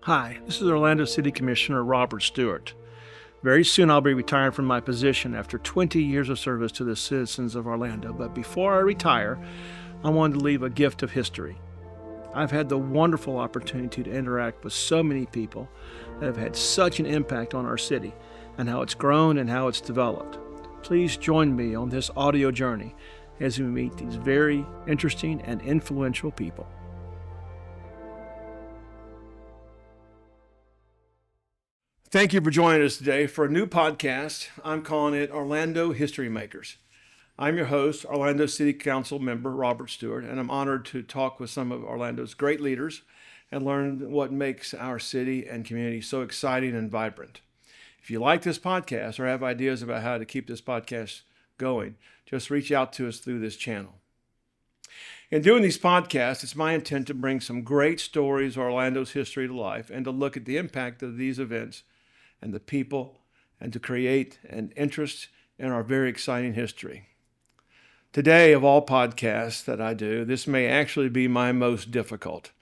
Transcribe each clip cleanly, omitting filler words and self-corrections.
Hi, this is Orlando City Commissioner Robert Stuart. Very soon I'll be retiring from my position after 20 years of service to the citizens of Orlando, but before I retire, I wanted to leave a gift of history. I've had the wonderful opportunity to interact with so many people that have had such an impact on our city and how it's grown and how it's developed. Please join me on this audio journey as we meet these very interesting and influential people. Thank you for joining us today for a new podcast. I'm calling it Orlando History Makers. I'm your host, Orlando City Council member Robert Stewart, and I'm honored to talk with some of Orlando's great leaders and learn what makes our city and community so exciting and vibrant. If you like this podcast or have ideas about how to keep this podcast going, just reach out to us through this channel. In doing these podcasts, it's my intent to bring some great stories of Orlando's history to life and to look at the impact of these events and the people, and to create an interest in our very exciting history. Today, of all podcasts that I do, this may actually be my most difficult.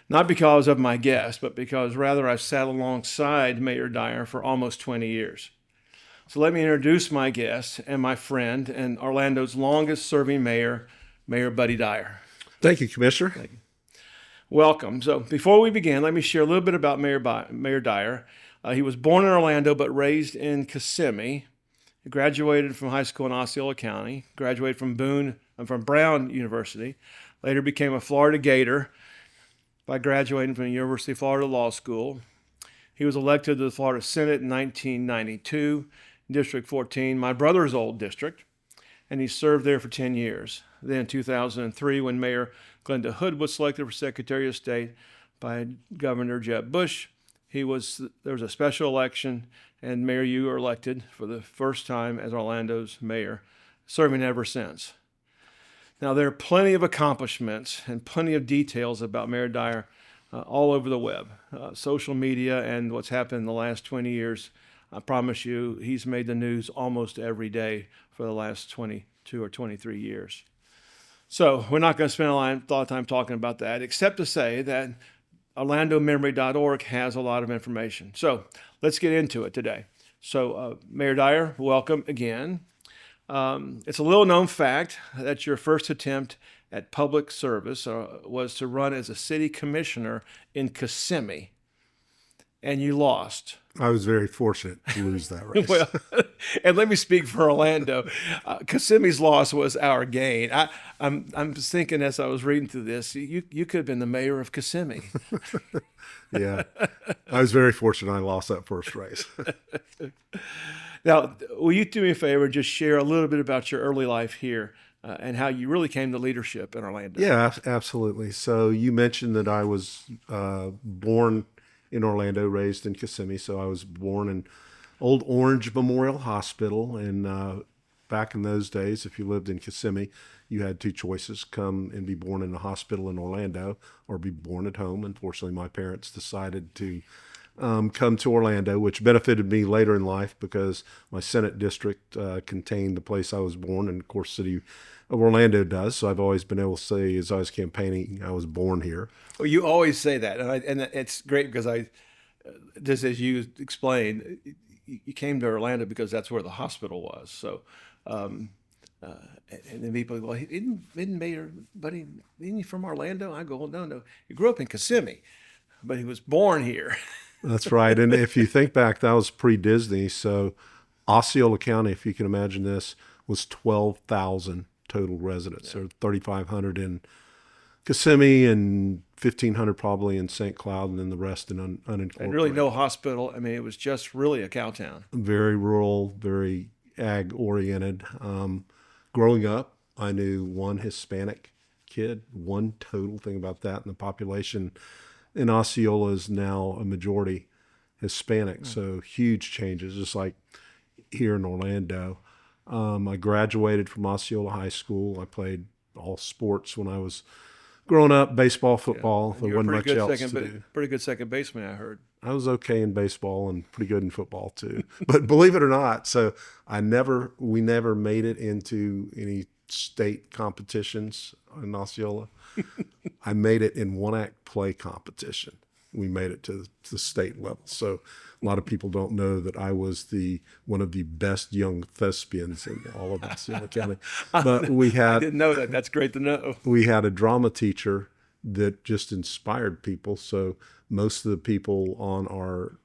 Not because of my guest, but because rather I've sat alongside Mayor Dyer for almost 20 years. So let me introduce my guest and my friend and Orlando's longest serving mayor, Mayor Buddy Dyer. Thank you, Commissioner. Thank you. Welcome. So before we begin, let me share a little bit about Mayor Dyer. He was born in Orlando but raised in Kissimmee. He graduated from high school in Osceola County, graduated from Brown University, later became a Florida Gator by graduating from the University of Florida Law School. He was elected to the Florida Senate in 1992, District 14, my brother's old district, and he served there for 10 years. Then in 2003, when Mayor Glenda Hood was selected for Secretary of State by Governor Jeb Bush, there was a special election, and Mayor, you were elected for the first time as Orlando's mayor, serving ever since. Now, there are plenty of accomplishments and plenty of details about Mayor Dyer all over the web, social media, and what's happened in the last 20 years. I promise you, he's made the news almost every day for the last 22 or 23 years. So we're not going to spend a lot of time talking about that, except to say that OrlandoMemory.org has a lot of information. So let's get into it today. So Mayor Dyer, welcome again. It's a little known fact that your first attempt at public service was to run as a city commissioner in Kissimmee, and you lost. I was very fortunate to lose that race. Well, and let me speak for Orlando. Kissimmee's loss was our gain. I'm thinking as I was reading through this, you could have been the mayor of Kissimmee. Yeah, I was very fortunate I lost that first race. Now, will you do me a favor, just share a little bit about your early life here and how you really came to leadership in Orlando? Yeah, absolutely. So you mentioned that I was born in Orlando, raised in Kissimmee. So I was born in Old Orange Memorial Hospital. And back in those days, if you lived in Kissimmee, you had two choices: come and be born in a hospital in Orlando or be born at home. Unfortunately, my parents decided to come to Orlando, which benefited me later in life because my Senate district contained the place I was born, and of course, City of Orlando does. So I've always been able to say, as I was campaigning, I was born here. Well, you always say that, and it's great because just as you explained, you came to Orlando because that's where the hospital was. So, and then people go, isn't Mayor Buddy, isn't he from Orlando? I go, well, no, he grew up in Kissimmee, but he was born here. That's right. And if you think back, that was pre-Disney. So Osceola County, if you can imagine this, was 12,000 total residents. Yeah. So 3,500 in Kissimmee and 1,500 probably in St. Cloud, and then the rest in unincorporated. And really no hospital. I mean, it was just really a cow town. Very rural, very ag-oriented. Growing up, I knew one Hispanic kid, one total thing about that, and the population in Osceola is now a majority Hispanic. So huge changes, just like here in Orlando. I graduated from Osceola High School. I played all sports when I was growing up, baseball, football. Yeah. There wasn't much else to do. Pretty good second baseman, I heard. I was okay in baseball and pretty good in football too. But believe it or not, so we never made it into any state competitions in Osceola. I made it in one-act play competition. we made it to the state level. So a lot of people don't know that I was one of the best young thespians in all of Osceola County. But I didn't know that. That's great to know. we had a drama teacher that just inspired people. So most of the people on our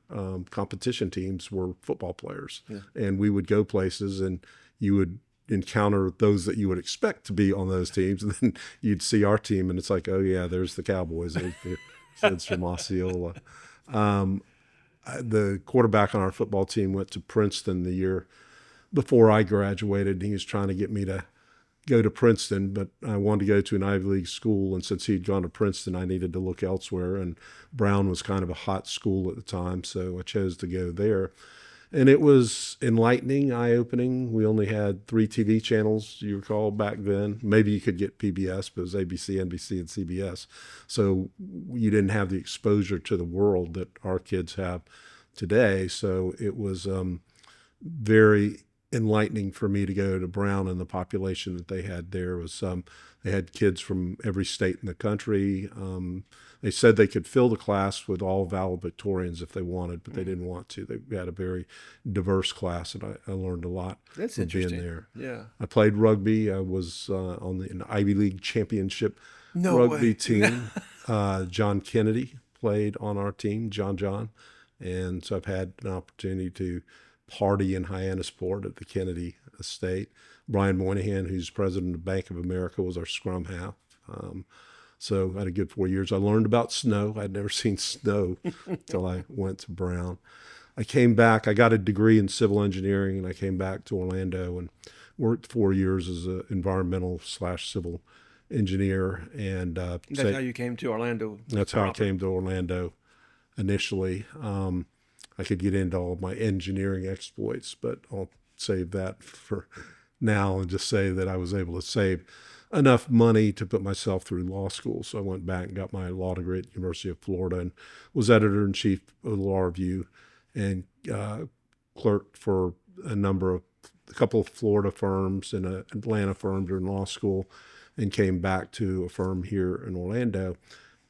competition teams were football players, and we would go places, and you would encounter those that you would expect to be on those teams, and then you'd see our team, and it's like, oh yeah, there's the Cowboys. There's the kids from Osceola. The quarterback on our football team went to Princeton the year before I graduated. He was trying to get me to go to Princeton, but I wanted to go to an Ivy League school, and since he'd gone to Princeton, I needed to look elsewhere, and Brown was kind of a hot school at the time, so I chose to go there. And it was enlightening, eye-opening. We only had 3 TV channels, you recall, back then. Maybe you could get PBS, but it was ABC, NBC, and CBS. So you didn't have the exposure to the world that our kids have today. So it was very enlightening for me to go to Brown, and the population that they had there was they had kids from every state in the country. They said they could fill the class with all valedictorians if they wanted, but they didn't want to. They had a very diverse class, and I learned a lot That's from interesting. being there. Yeah. I played rugby. I was on an Ivy League championship rugby way. team. John Kennedy played on our team, John. And so I've had an opportunity to party in Hyannisport at the Kennedy estate. Brian Moynihan, who's president of Bank of America, was our scrum half. So I had a good 4 years. I learned about snow. I'd never seen snow until I went to Brown. I came back. I got a degree in civil engineering, and I came back to Orlando and worked 4 years as an environmental/civil engineer. And That's how you came to Orlando. that's how I came to Orlando initially. I could get into all my engineering exploits, but I'll save that for now and just say that I was able to save enough money to put myself through law school. So I went back and got my law degree at the University of Florida and was editor-in-chief of the Law Review and clerked for a couple of Florida firms and an Atlanta firm during law school, and came back to a firm here in Orlando.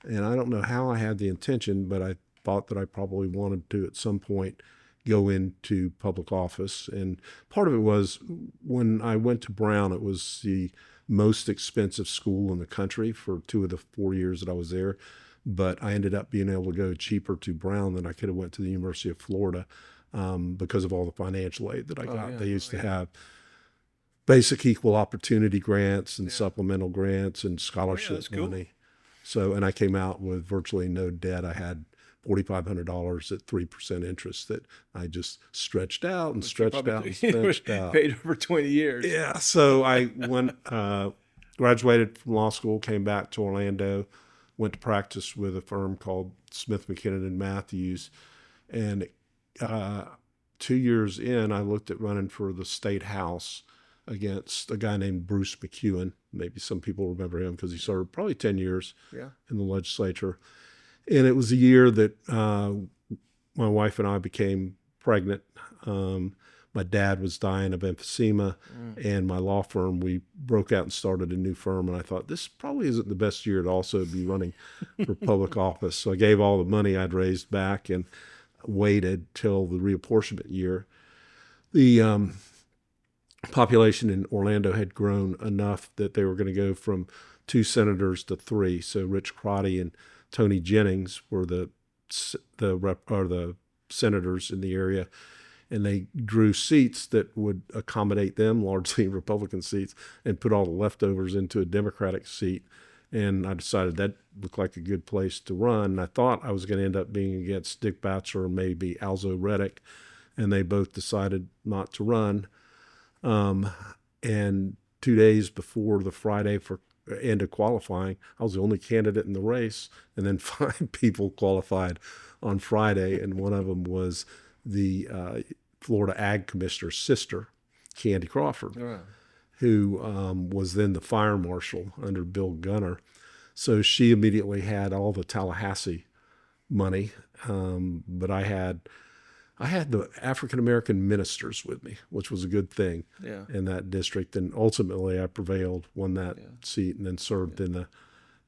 And I don't know how I had the intention, but I thought that I probably wanted to at some point go into public office. And part of it was when I went to Brown, it was the most expensive school in the country for 2 of the 4 years that I was there. But I ended up being able to go cheaper to Brown than I could have went to the University of Florida because of all the financial aid that I got. Yeah. They used to have basic equal opportunity grants and supplemental grants and scholarship cool. money. So, and I came out with virtually no debt. I had $4,500 at 3% interest that I just stretched out and stretched out and stretched out. Paid over 20 years. Yeah. So I went, graduated from law school, came back to Orlando, went to practice with a firm called Smith, McKinnon and Matthews. And 2 years in, I looked at running for the state house against a guy named Bruce McEwen. Maybe some people remember him because he served probably 10 years in the legislature. And it was a year that my wife and I became pregnant. My dad was dying of emphysema, and my law firm, we broke out and started a new firm. And I thought, this probably isn't the best year to also be running for public office. So I gave all the money I'd raised back and waited till the reapportionment year. The population in Orlando had grown enough that they were going to go from 2 senators to 3. So Rich Crotty and Tony Jennings were the senators in the area, and they drew seats that would accommodate them, largely Republican seats, and put all the leftovers into a Democratic seat. And I decided that looked like a good place to run. And I thought I was going to end up being against Dick Batzer or maybe Alzo Reddick, and they both decided not to run. And 2 days before the Friday for end of qualifying, I was the only candidate in the race, and then 5 people qualified on Friday, and one of them was the Florida Ag Commissioner's sister, Candy Crawford, who was then the fire marshal under Bill Gunner. So she immediately had all the Tallahassee money, but I had the African-American ministers with me, which was a good thing in that district. And ultimately I prevailed, won that seat, and then served in the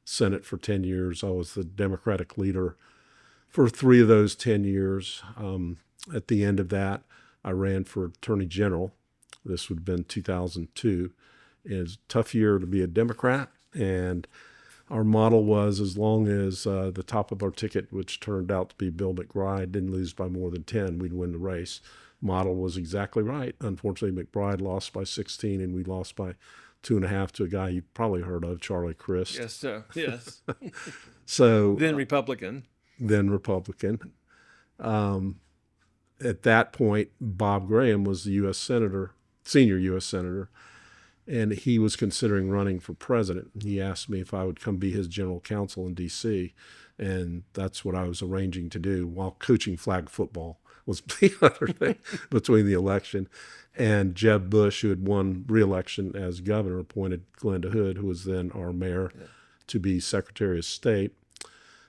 Senate for 10 years. I was the Democratic leader for 3 of those 10 years. At the end of that, I ran for Attorney General. This would have been 2002. It was a tough year to be a Democrat, and our model was as long as the top of our ticket, which turned out to be Bill McBride, didn't lose by more than 10, we'd win the race. Model was exactly right. Unfortunately, McBride lost by 16, and we lost by 2.5 to a guy you've probably heard of, Charlie Crist. Yes, sir. Yes. So Then Republican. then Republican. At that point, Bob Graham was the U.S. Senator, senior U.S. Senator, and he was considering running for president. He asked me if I would come be his general counsel in D.C., and that's what I was arranging to do while coaching flag football was the other thing between the election. And Jeb Bush, who had won re-election as governor, appointed Glenda Hood, who was then our mayor, to be Secretary of State.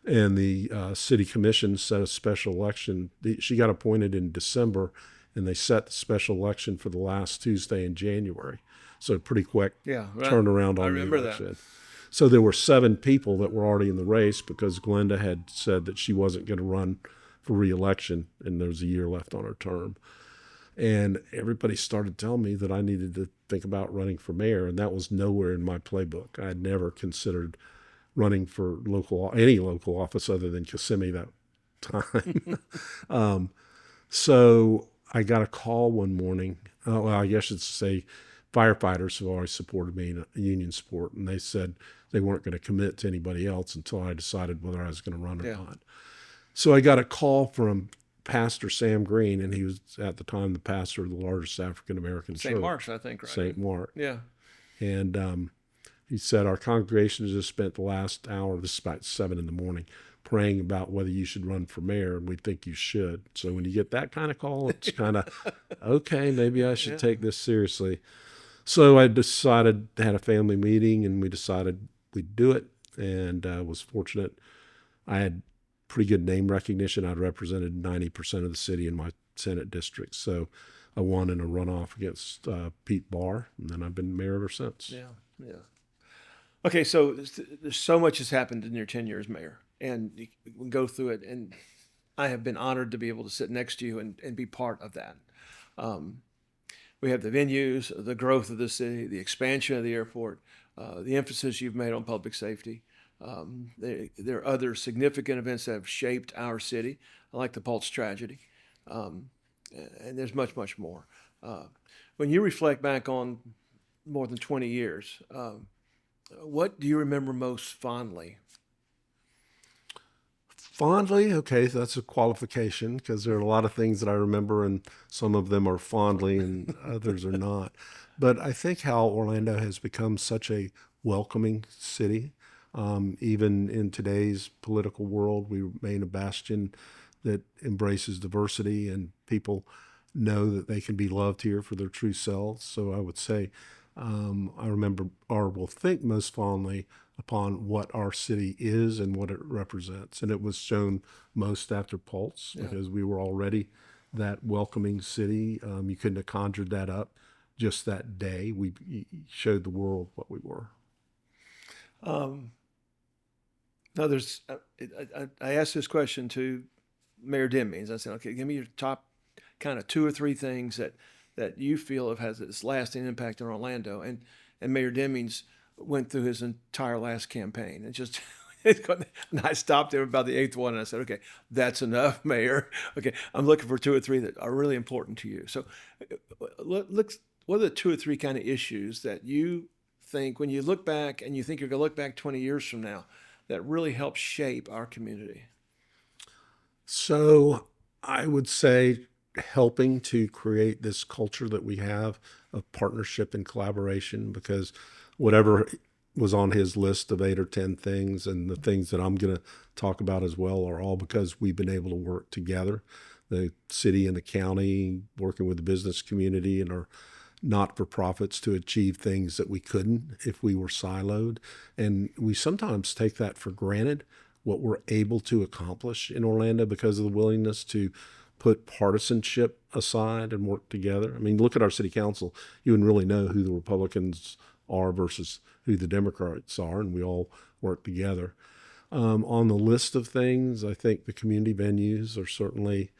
And the city commission set a special election. She got appointed in December, and they set the special election for the last Tuesday in January. So pretty quick turnaround on the election. That. So there were 7 people that were already in the race because Glenda had said that she wasn't going to run for re-election, and there was a year left on her term. And everybody started telling me that I needed to think about running for mayor, and that was nowhere in my playbook. I had never considered running for any local office other than Kissimmee that time. So I got a call one morning. Well, I guess it's to say firefighters have always supported me in a union sport, and they said they weren't going to commit to anybody else until I decided whether I was going to run or not. So I got a call from Pastor Sam Green, and he was at the time the pastor of the largest African-American church. St. Mark's, I think, right? St. Mark. Yeah. And he said, our congregation has just spent the last hour, this is about 7 in the morning, praying about whether you should run for mayor, and we think you should. So when you get that kind of call, it's kind of, okay, maybe I should take this seriously. So I decided, had a family meeting, and we decided we'd do it, and was fortunate. I had pretty good name recognition. I'd represented 90% of the city in my Senate district. So I won in a runoff against Pete Barr, and then I've been mayor ever since. Yeah, yeah. Okay, so there's so much has happened in your 10 years mayor, and you can go through it, and I have been honored to be able to sit next to you and be part of that. We have the venues, the growth of the city, the expansion of the airport, the emphasis you've made on public safety. There are other significant events that have shaped our city, like the Pulse tragedy, and there's much, much more. When you reflect back on more than 20 years, what do you remember most fondly? Fondly, okay, so that's a qualification because there are a lot of things that I remember, and some of them are fondly and others are not. But I think how Orlando has become such a welcoming city. Even in today's political world, we remain a bastion that embraces diversity, and people know that they can be loved here for their true selves. So I would say I remember or will think most fondly upon what our city is and what it represents. And it was shown most after Pulse because we were already that welcoming city. You couldn't have conjured that up just that day. We showed the world what we were. Now, there's. I asked this question to Mayor Demings. I said, "Okay, give me your top kind of 2 or 3 things that you feel have had this lasting impact on Orlando." And Mayor Demings went through his entire last campaign and just. And I stopped there about the 8th one, and I said, "Okay, that's enough, Mayor. Okay, I'm looking for 2 or 3 that are really important to you." So, look, what are the 2 or 3 kind of issues that you think when you look back and you think you're going to look back 20 years from now that really help shape our community? So I would say helping to create this culture that we have of partnership and collaboration, because whatever was on his list of 8 or 10 things, and the things that I'm going to talk about as well, are all because we've been able to work together, the city and the county, working with the business community and our not-for-profits to achieve things that we couldn't if we were siloed. And we sometimes take that for granted, what we're able to accomplish in Orlando because of the willingness to put partisanship aside and work together. I mean, look at our city council. You wouldn't really know who the Republicans are versus who the Democrats are, and we all work together. On the list of things, I think the community venues are certainly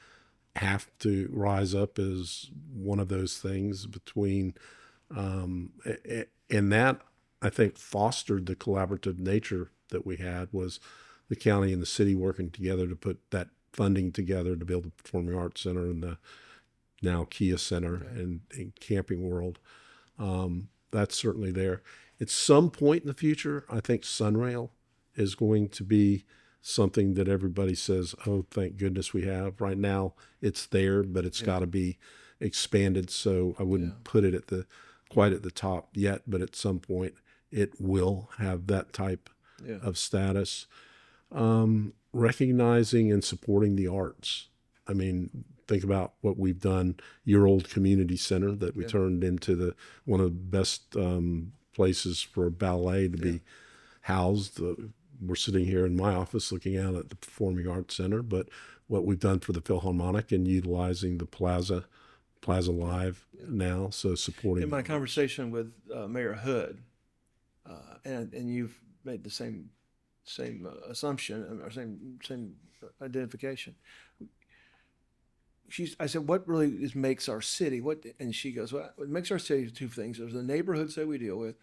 have to rise up as one of those things between, and that I think fostered the collaborative nature that we had was the county and the city working together to put that funding together to build the Performing Arts Center and the now Kia Center and Camping World. That's certainly there. At some point in the future, I think Sunrail is going to be something that everybody says, oh, thank goodness we have. Right now, it's there, but it's got to be expanded. So I wouldn't put it at quite at the top yet, but at some point it will have that type of status. Recognizing and supporting the arts. I mean, think about what we've done. Your old community center that we turned into one of the best places for ballet to be housed. We're sitting here in my office looking out at the Performing Arts Center, but what we've done for the Philharmonic and utilizing the Plaza Live now, so supporting. In my conversation with Mayor Hood, and you've made the same assumption or same identification. I said, what really makes our city? And she goes, well, what makes our city is two things. There's the neighborhoods that we deal with,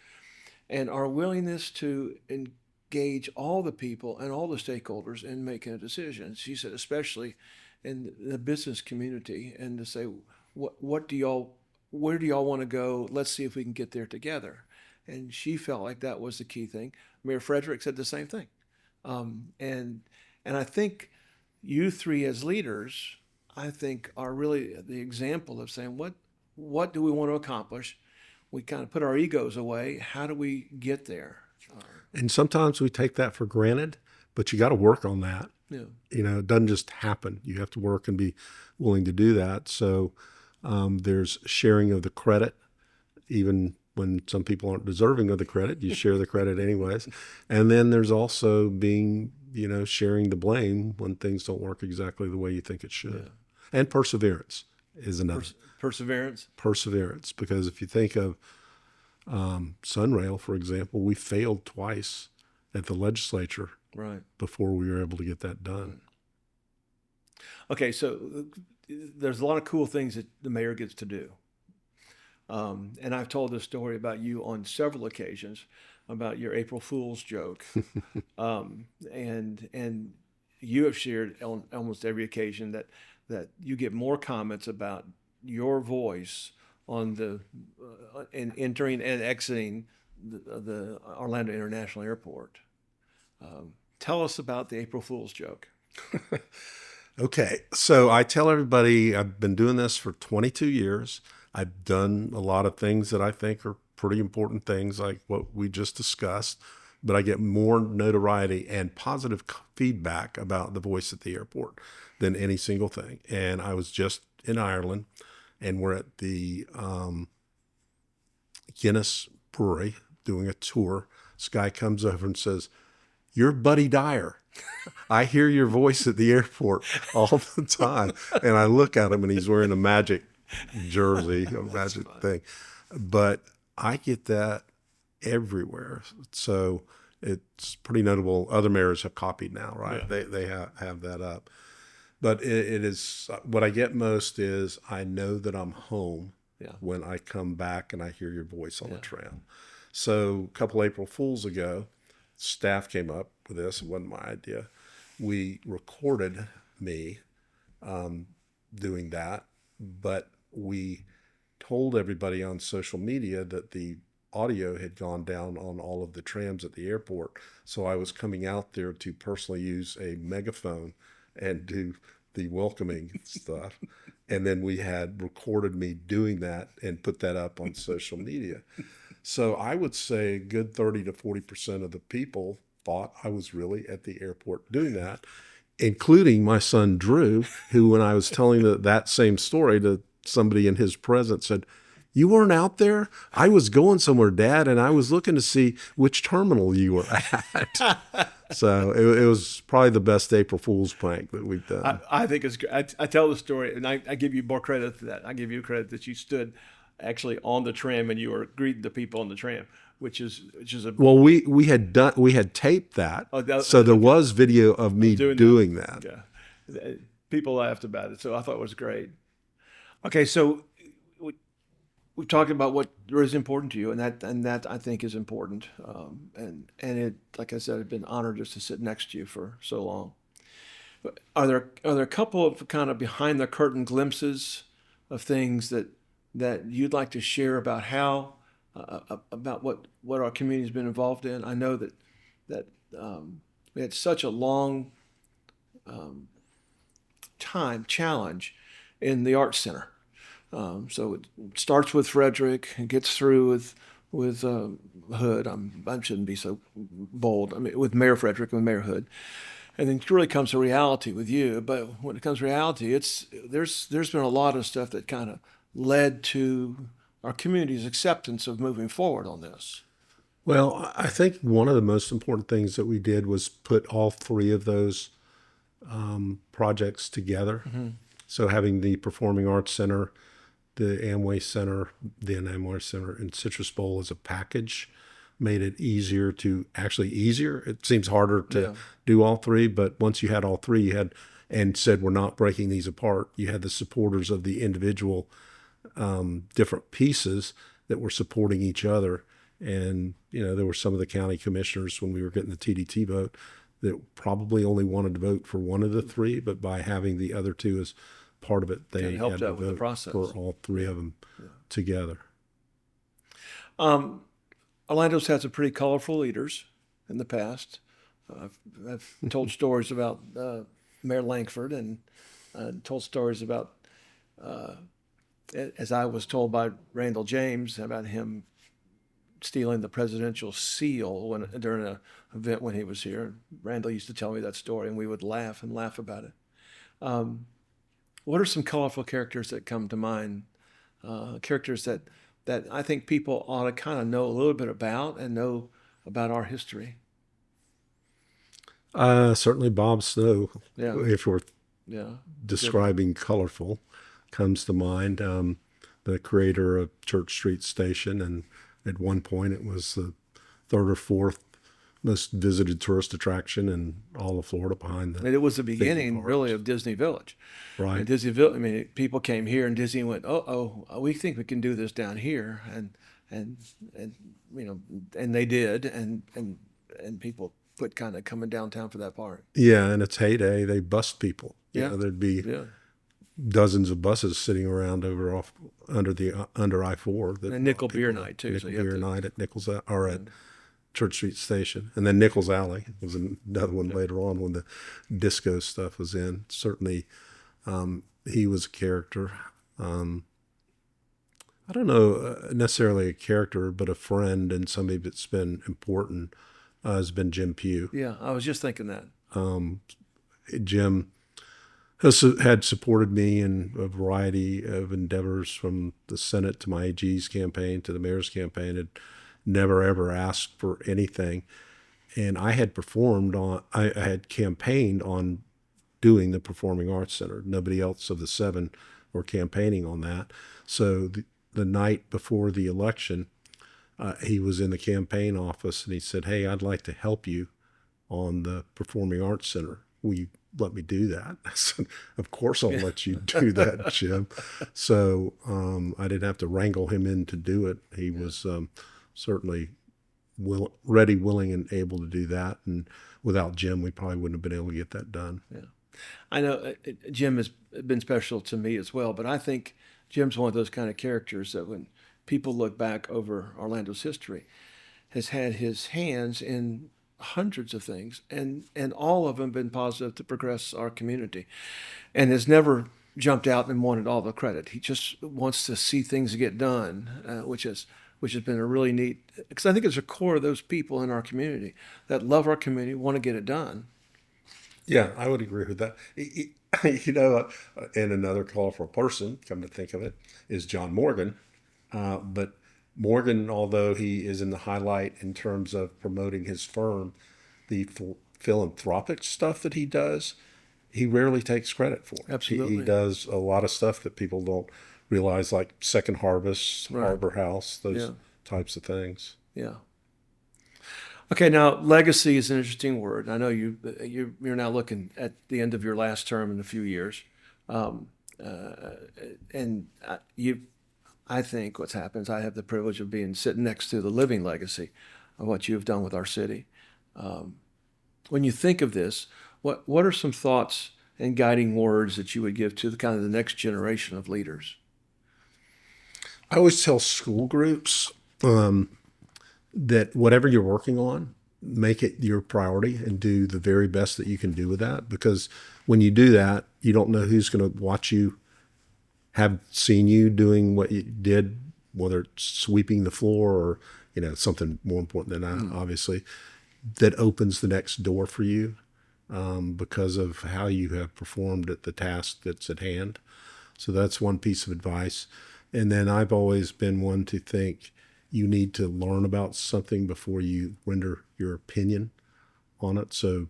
and our willingness to engage all the people and all the stakeholders in making a decision. She said, especially in the business community, and to say, where do y'all want to go? Let's see if we can get there together. And she felt like that was the key thing. Mayor Frederick said the same thing. And I think you three as leaders, I think, are really the example of saying, what do we want to accomplish? We kind of put our egos away. How do we get there? And sometimes we take that for granted, but you got to work on that. Yeah. It doesn't just happen. You have to work and be willing to do that. So there's sharing of the credit, even when some people aren't deserving of the credit, you share the credit anyways. And then there's also being, sharing the blame when things don't work exactly the way you think it should. Yeah. And perseverance is another. Perseverance, because if you think of Sunrail, for example, we failed twice at the legislature before we were able to get that done. Okay, so there's a lot of cool things that the mayor gets to do. And I've told this story about you on several occasions about your April Fool's joke. And you have shared on almost every occasion that you get more comments about your voice on the in entering and exiting the Orlando International Airport. Tell us about the April Fool's joke. Okay, so I tell everybody I've been doing this for 22 years. I've done a lot of things that I think are pretty important things, like what we just discussed, but I get more notoriety and positive feedback about the voice at the airport than any single thing. And I was just in Ireland, and we're at the Guinness Brewery doing a tour. This guy comes over and says, "You're Buddy Dyer. I hear your voice at the airport all the time." And I look at him, and he's wearing a Magic jersey, a Magic thing. But I get that everywhere. So it's pretty notable. Other mayors have copied now, right? Yeah. They have that up. But it is, what I get most is I know that I'm home when I come back and I hear your voice on the tram. So a couple April Fools ago, staff came up with this. It wasn't my idea. We recorded me doing that, but we told everybody on social media that the audio had gone down on all of the trams at the airport. So I was coming out there to personally use a megaphone and do the welcoming stuff. And then we had recorded me doing that and put that up on social media. So I would say a good 30 to 40% of the people thought I was really at the airport doing that, including my son, Drew, who, when I was telling that same story to somebody in his presence, said, "You weren't out there? I was going somewhere, Dad, and I was looking to see which terminal you were at." So it was probably the best April Fool's prank that we've done. I think it's great. I tell the story, and I give you more credit for that. I give you credit that you stood actually on the tram, and you were greeting the people on the tram, which is a Well, we had taped that, oh, that, so there was video of me doing that. doing that. Yeah, people laughed about it, so I thought it was great. Okay, so we've talked about what is important to you, and that I think is important. And it, like I said, I've been honored just to sit next to you for so long. But are there a couple of kind of behind the curtain glimpses of things that you'd like to share about how about what our community's been involved in? I know that we had such a long time challenge in the Arts Center. So it starts with Frederick and gets through with Hood. I shouldn't be so bold. I mean, with Mayor Frederick and Mayor Hood, and then it really comes to reality with you. But when it comes to reality, there's been a lot of stuff that kind of led to our community's acceptance of moving forward on this. Well, I think one of the most important things that we did was put all three of those projects together. So having the Performing Arts Center, the Amway Center, the Amway Center, and Citrus Bowl as a package made it easier. It seems harder to do all three, but once you had all three, you had and said we're not breaking these apart. You had the supporters of the individual different pieces that were supporting each other. And, there were some of the county commissioners when we were getting the TDT vote that probably only wanted to vote for one of the three, but by having the other two as part of it, they helped had to out with the vote process. for all three of them together. Orlando's had some pretty colorful leaders in the past. I've told stories about Mayor Langford and told stories about, as I was told by Randall James, about him stealing the presidential seal during an event when he was here. Randall used to tell me that story, and we would laugh about it. What are some colorful characters that come to mind? Characters that I think people ought to kind of know a little bit about and know about our history. Certainly Bob Snow, Yeah, if we're yeah. describing colorful, comes to mind. The creator of Church Street Station, and at one point it was the third or fourth most visited tourist attraction in all of Florida behind the. And it was the beginning, parks. really, of Disney Village. Right. And Disney Village. I mean, people came here, and Disney went, "Oh, we think we can do this down here," and and they did, and people quit kind of coming downtown for that part. Yeah, in its heyday, they bussed people. Yeah. There'd be Yeah. dozens of buses sitting around under I-4. And Nickel Beer Night too. Nickel Beer Night at Nichols or at Church Street Station, and then Nichols Alley was another one later on when the disco stuff was in. Certainly, he was a character. I don't know necessarily a character, but a friend and somebody that's been important has been Jim Pugh. Yeah, I was just thinking that. Jim had supported me in a variety of endeavors, from the Senate to my AG's campaign to the mayor's campaign. Had never ever asked for anything, and I had I had campaigned on doing the Performing Arts Center. Nobody else of the seven were campaigning on that. So the night before the election, he was in the campaign office and he said, "Hey, I'd like to help you on the Performing Arts Center. Will you let me do that?" I said, "Of course I'll let you do that, Jim." So I didn't have to wrangle him in to do it. He was certainly ready, willing, and able to do that. And without Jim, we probably wouldn't have been able to get that done. Yeah, I know Jim has been special to me as well, but I think Jim's one of those kind of characters that when people look back over Orlando's history, has had his hands in hundreds of things, and all of them been positive to progress our community, and has never jumped out and wanted all the credit. He just wants to see things get done, which has been a really neat, because I think it's a core of those people in our community that love our community, want to get it done. Yeah, I would agree with that. And another colorful person, come to think of it, is John Morgan. But Morgan, although he is in the highlight in terms of promoting his firm, the philanthropic stuff that he does, he rarely takes credit for. Absolutely. He does a lot of stuff that people don't realize, like Second Harvest, Right. Harbor House, those Yeah. types of things. Yeah. Okay, now legacy is an interesting word. I know you're now looking at the end of your last term in a few years, um, and I think what's happened is I have the privilege of being sitting next to the living legacy of what you've done with our city. When you think of this, what are some thoughts and guiding words that you would give to the kind of the next generation of leaders? I always tell school groups that whatever you're working on, make it your priority and do the very best that you can do with that. Because when you do that, you don't know who's going to watch you, have seen you doing what you did, whether it's sweeping the floor or, something more important than that, obviously, that opens the next door for you because of how you have performed at the task that's at hand. So that's one piece of advice. And then I've always been one to think you need to learn about something before you render your opinion on it. So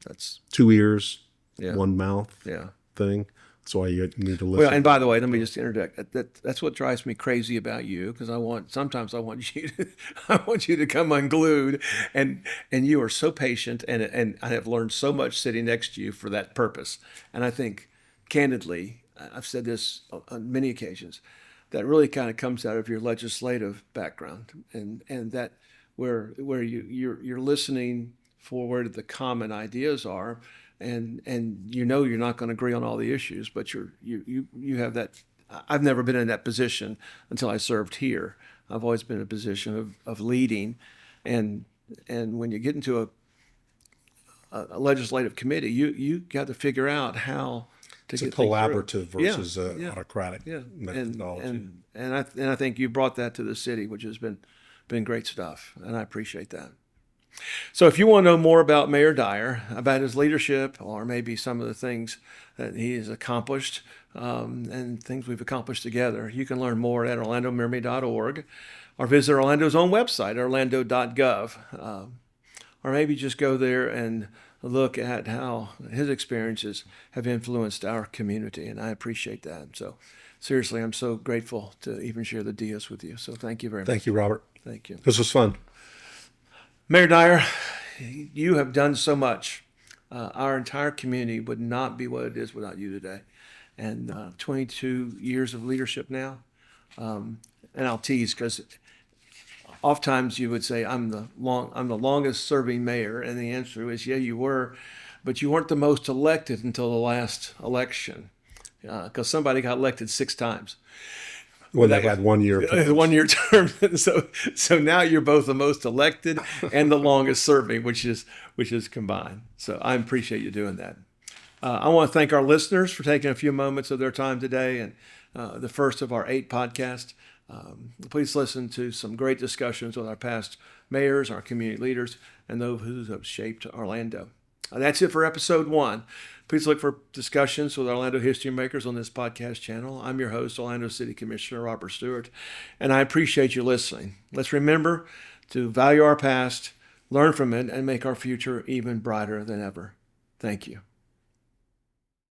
That's 2 ears, yeah, 1 mouth yeah. thing. That's why you need to listen. Well, and by the way, let me just interject. That's what drives me crazy about you, because sometimes I want you to, I want you to come unglued, and you are so patient, and I have learned so much sitting next to you for that purpose. And I think, candidly, I've said this on many occasions, that really kind of comes out of your legislative background, and that where you're listening for where the common ideas are. And you're not going to agree on all the issues, but you have that. I've never been in that position until I served here. I've always been in a position of leading, and when you get into a legislative committee, you got to figure out how to it's a get things through. collaborative versus Yeah. autocratic Yeah, methodology. and I think you brought that to the city, which has been great stuff, and I appreciate that. So if you want to know more about Mayor Dyer, about his leadership, or maybe some of the things that he has accomplished and things we've accomplished together, you can learn more at orlandomirmy.org or visit Orlando's own website, orlando.gov. Or maybe just go there and look at how his experiences have influenced our community, and I appreciate that. So seriously, I'm so grateful to even share the DS with you. So thank you very much. Thank you, Robert. Thank you. This was fun. Mayor Dyer, you have done so much. Our entire community would not be what it is without you today. And 22 years of leadership now. And I'll tease, because oftentimes you would say, I'm the longest serving mayor. And the answer is, yeah, you were, but you weren't the most elected until the last election, because somebody got elected 6 times. When they had 1 year. 1 year term. So now you're both the most elected and the longest serving, which is combined. So I appreciate you doing that. I want to thank our listeners for taking a few moments of their time today, and the first of our 8 podcasts. Please listen to some great discussions with our past mayors, our community leaders, and those who have shaped Orlando. That's it for episode 1. Please look for discussions with Orlando history makers on this podcast channel. I'm your host, Orlando City Commissioner Robert Stuart, and I appreciate you listening. Let's remember to value our past, learn from it, and make our future even brighter than ever. Thank you.